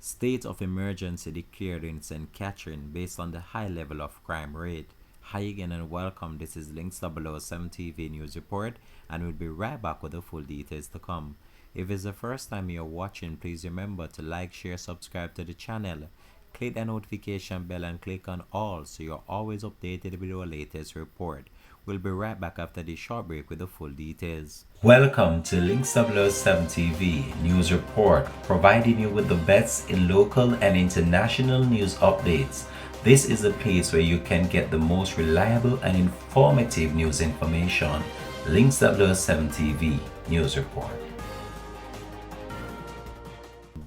State of emergency declared in St. Catherine based on the high level of crime rate. Hi again and welcome. This is Links 007 TV News Report, and we'll be right back with the full details to come. If it's the first time you're watching, please remember to like, share, subscribe to the channel. Click the notification bell and click on all so you're always updated with our latest report. We'll be right back after this short break with the full details. Welcome to Links 007 TV News Report, providing you with the best in local and international news updates. This is a place where you can get the most reliable and informative news information. Links 007 TV News Report.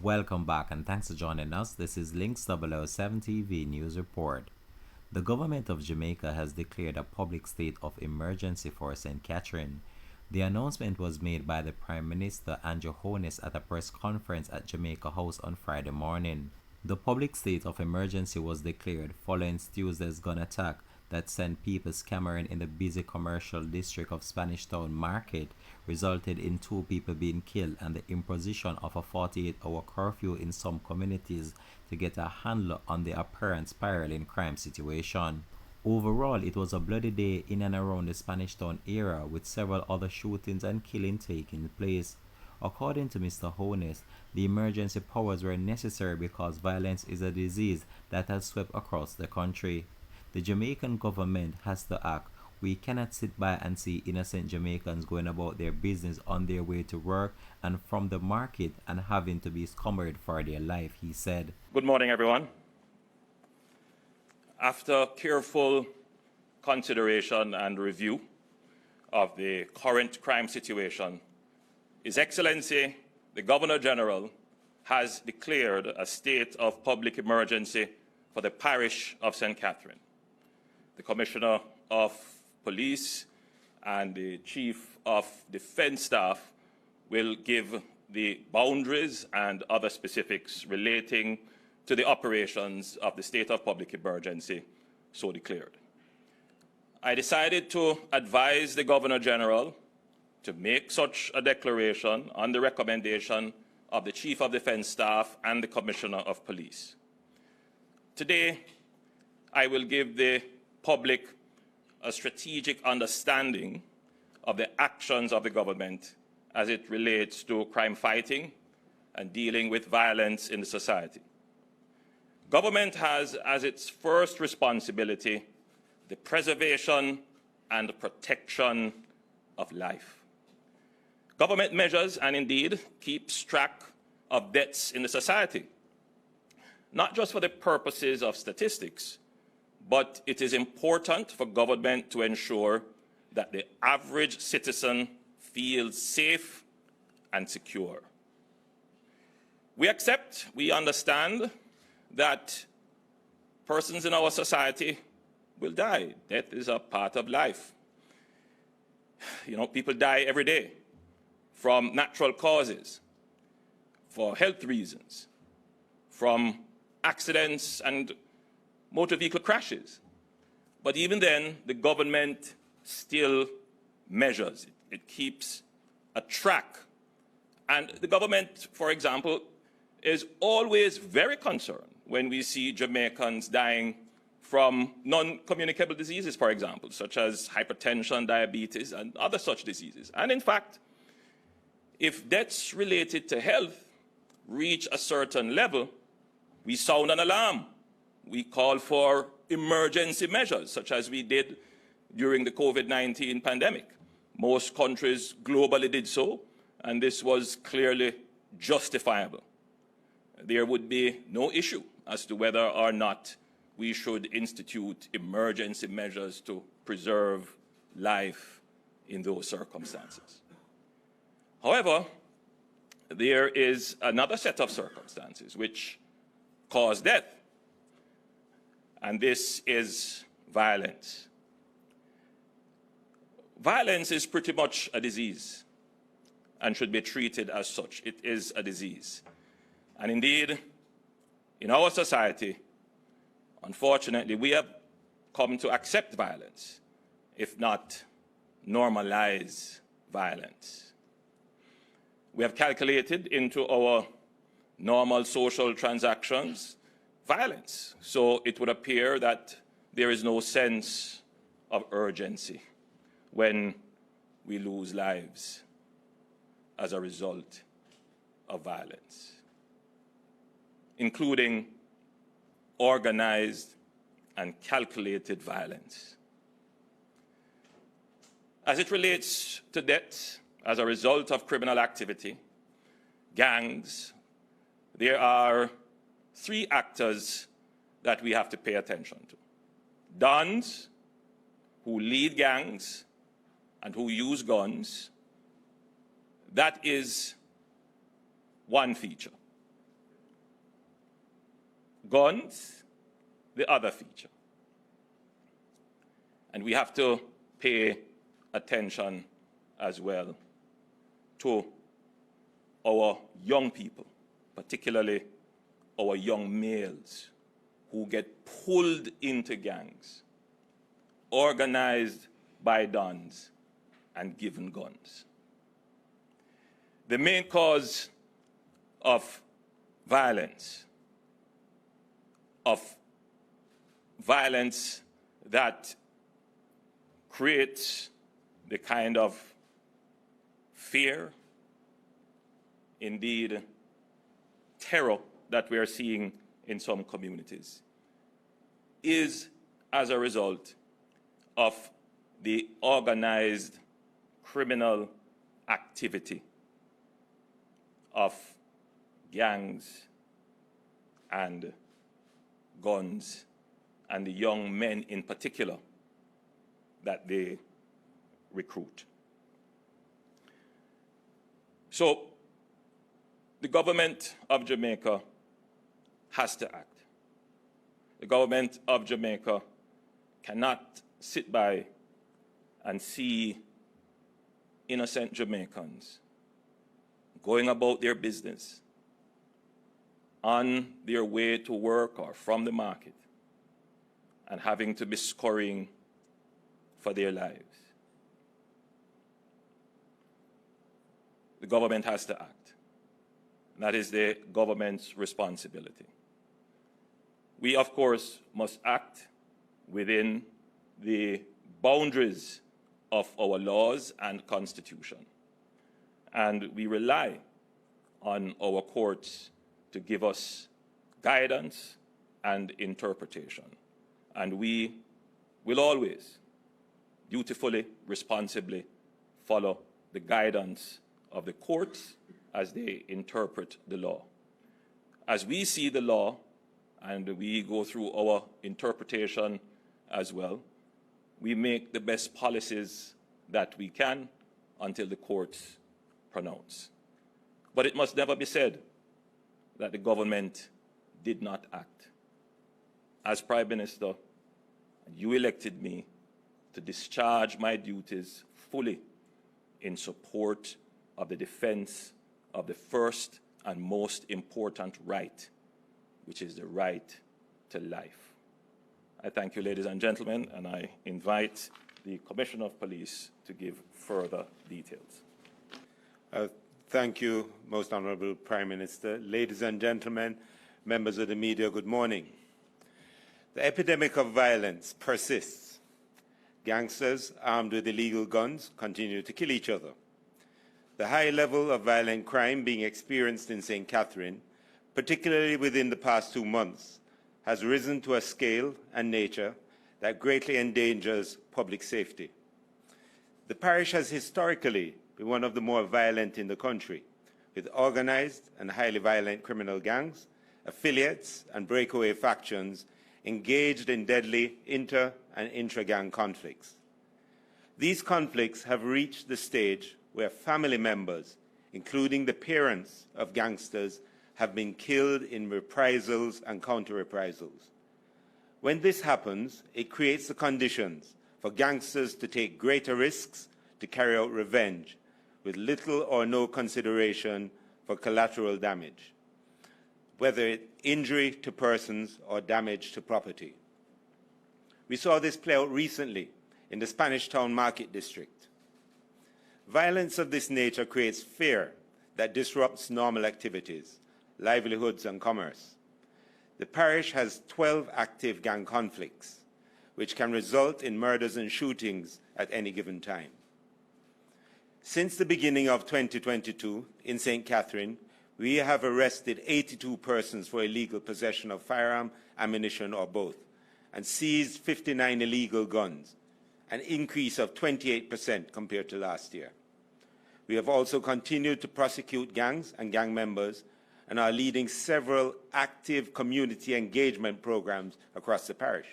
Welcome back and thanks for joining us. This is Links 007 TV News Report. The government of Jamaica has declared a public state of emergency for St. Catherine. The announcement was made by the Prime Minister Andrew Holness at a press conference at Jamaica House on Friday morning. The public state of emergency was declared following Tuesday's gun attack that sent people scampering in the busy commercial district of Spanish Town Market, resulted in 2 people being killed and the imposition of a 48-hour curfew in some communities to get a handle on the apparent spiraling crime situation. Overall, it was a bloody day in and around the Spanish Town area, with several other shootings and killings taking place. According to Mr. Holness, the emergency powers were necessary because violence is a disease that has swept across the country. The Jamaican government has to act. We cannot sit by and see innocent Jamaicans going about their business on their way to work and from the market and having to be scumbered for their life, he said. Good morning, everyone. After careful consideration and review of the current crime situation, His Excellency, the Governor General, has declared a state of public emergency for the parish of St. Catherine. The Commissioner of Police and the Chief of Defense Staff will give the boundaries and other specifics relating to the operations of the state of public emergency so declared. I decided to advise the Governor General to make such a declaration on the recommendation of the Chief of Defense Staff and the Commissioner of Police. Today, I will give the public a strategic understanding of the actions of the government as it relates to crime fighting and dealing with violence in the society. Government has as its first responsibility the preservation and protection of life. Government measures and indeed keeps track of deaths in the society, not just for the purposes of statistics, but it is important for government to ensure that the average citizen feels safe and secure. We understand that persons in our society will die. Death is a part of life. People die every day from natural causes, for health reasons, from accidents and motor vehicle crashes. But even then, the government still measures it. It keeps a track. And the government, for example, is always very concerned when we see Jamaicans dying from non-communicable diseases, for example, such as hypertension, diabetes, and other such diseases. And in fact, if deaths related to health reach a certain level, we sound an alarm. We call for emergency measures, such as we did during the COVID-19 pandemic. Most countries globally did so, and this was clearly justifiable. There would be no issue as to whether or not we should institute emergency measures to preserve life in those circumstances. However, there is another set of circumstances which cause death, and this is violence. Violence is pretty much a disease and should be treated as such. It is a disease. And indeed, in our society, unfortunately, we have come to accept violence, if not normalize violence. We have calculated into our normal social transactions, violence. So it would appear that there is no sense of urgency when we lose lives as a result of violence, including organized and calculated violence. As it relates to deaths as a result of criminal activity, gangs, there are three actors that we have to pay attention to. Dons, who lead gangs and who use guns, that is one feature. Guns, the other feature. And we have to pay attention as well to our young people, particularly our young males who get pulled into gangs, organized by dons and given guns. The main cause of violence that creates the kind of fear, indeed terror that we are seeing in some communities, is as a result of the organized criminal activity of gangs and guns, and the young men in particular that they recruit. So the government of Jamaica has to act. The government of Jamaica cannot sit by and see innocent Jamaicans going about their business on their way to work or from the market and having to be scurrying for their lives. The government has to act. That is the government's responsibility. We, of course, must act within the boundaries of our laws and constitution. And we rely on our courts to give us guidance and interpretation. And we will always dutifully, responsibly follow the guidance of the courts as they interpret the law. As we see the law and we go through our interpretation as well, we make the best policies that we can until the courts pronounce. But it must never be said that the government did not act. As Prime Minister, you elected me to discharge my duties fully in support of the defense of the first and most important right, which is the right to life. I thank you, ladies and gentlemen, and I invite the Commissioner of Police to give further details. Thank you, Most Honourable Prime Minister. Ladies and gentlemen, members of the media, good morning. The epidemic of violence persists. Gangsters armed with illegal guns continue to kill each other. The high level of violent crime being experienced in St. Catherine, particularly within the past 2 months, has risen to a scale and nature that greatly endangers public safety. The parish has historically been one of the more violent in the country, with organized and highly violent criminal gangs, affiliates, and breakaway factions engaged in deadly inter- and intra-gang conflicts. These conflicts have reached the stage where family members, including the parents of gangsters, have been killed in reprisals and counter-reprisals. When this happens, it creates the conditions for gangsters to take greater risks to carry out revenge, with little or no consideration for collateral damage, whether it's injury to persons or damage to property. We saw this play out recently in the Spanish Town Market District. Violence of this nature creates fear that disrupts normal activities, livelihoods and commerce. The parish has 12 active gang conflicts, which can result in murders and shootings at any given time. Since the beginning of 2022 in St. Catherine, we have arrested 82 persons for illegal possession of firearm, ammunition, or both, and seized 59 illegal guns, an increase of 28% compared to last year. We have also continued to prosecute gangs and gang members and are leading several active community engagement programs across the parish.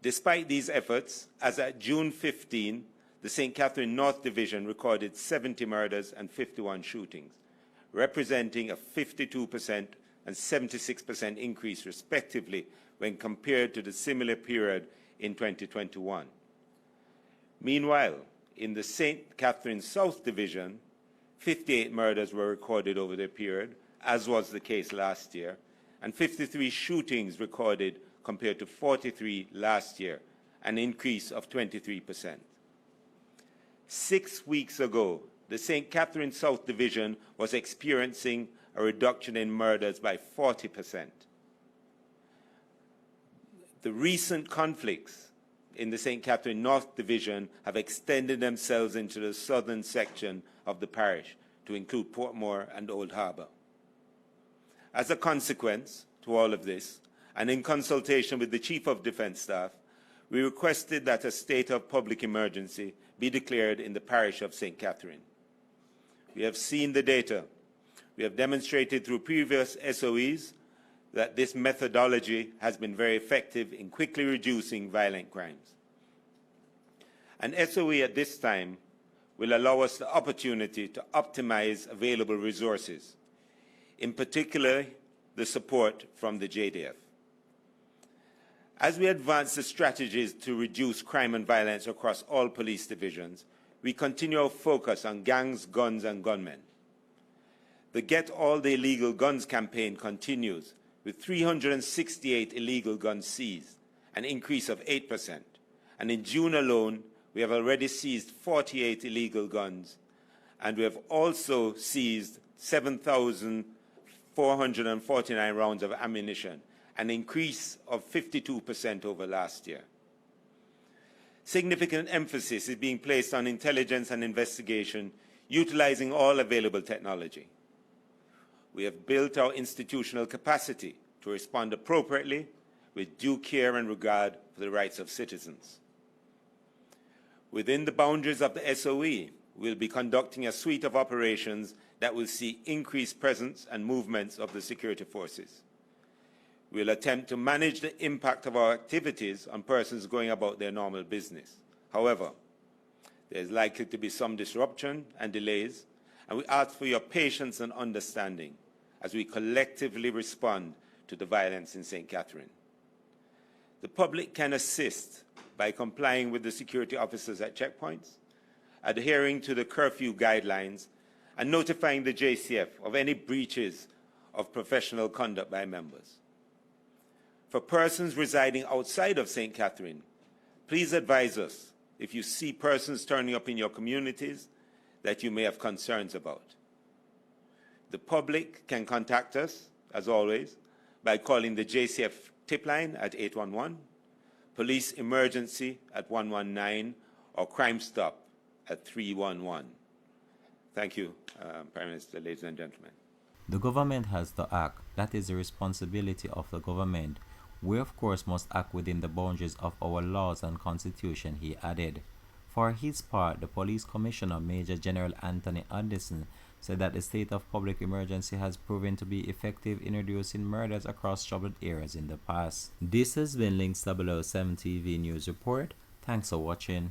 Despite these efforts, as at June 15, the St. Catherine North Division recorded 70 murders and 51 shootings, representing a 52% and 76% increase respectively when compared to the similar period in 2021. Meanwhile, in the St. Catherine South Division, 58 murders were recorded over the period, as was the case last year, and 53 shootings recorded compared to 43 last year, an increase of 23%. 6 weeks ago, the St. Catherine South Division was experiencing a reduction in murders by 40%. The recent conflicts in the St. Catherine North Division have extended themselves into the southern section of the parish to include Portmore and Old Harbour. As a consequence to all of this, and in consultation with the Chief of Defence Staff, we requested that a state of public emergency be declared in the parish of St. Catherine. We have seen the data. We have demonstrated through previous SOEs that this methodology has been very effective in quickly reducing violent crimes. An SOE at this time will allow us the opportunity to optimize available resources, in particular the support from the JDF. As we advance the strategies to reduce crime and violence across all police divisions, we continue our focus on gangs, guns, and gunmen. The Get All the Illegal Guns campaign continues, with 368 illegal guns seized, an increase of 8%. And in June alone, we have already seized 48 illegal guns, and we have also seized 7,449 rounds of ammunition, an increase of 52% over last year. Significant emphasis is being placed on intelligence and investigation, utilizing all available technology. We have built our institutional capacity to respond appropriately with due care and regard for the rights of citizens. Within the boundaries of the SOE, we'll be conducting a suite of operations that will see increased presence and movements of the security forces. We'll attempt to manage the impact of our activities on persons going about their normal business. However, there is likely to be some disruption and delays, and we ask for your patience and understanding as we collectively respond to the violence in St. Catherine. The public can assist by complying with the security officers at checkpoints, adhering to the curfew guidelines, and notifying the JCF of any breaches of professional conduct by members. For persons residing outside of St. Catherine, please advise us if you see persons turning up in your communities that you may have concerns about. The public can contact us, as always, by calling the JCF tip line at 811, Police Emergency at 119, or Crime Stop at 311. Thank you, Prime Minister, ladies and gentlemen. The government has to act. That is the responsibility of the government. We, of course, must act within the boundaries of our laws and constitution, he added. For his part, the Police Commissioner, Major General Anthony Anderson, said that the state of public emergency has proven to be effective in reducing murders across troubled areas in the past. This has been Links 007 TV News Report. Thanks for watching.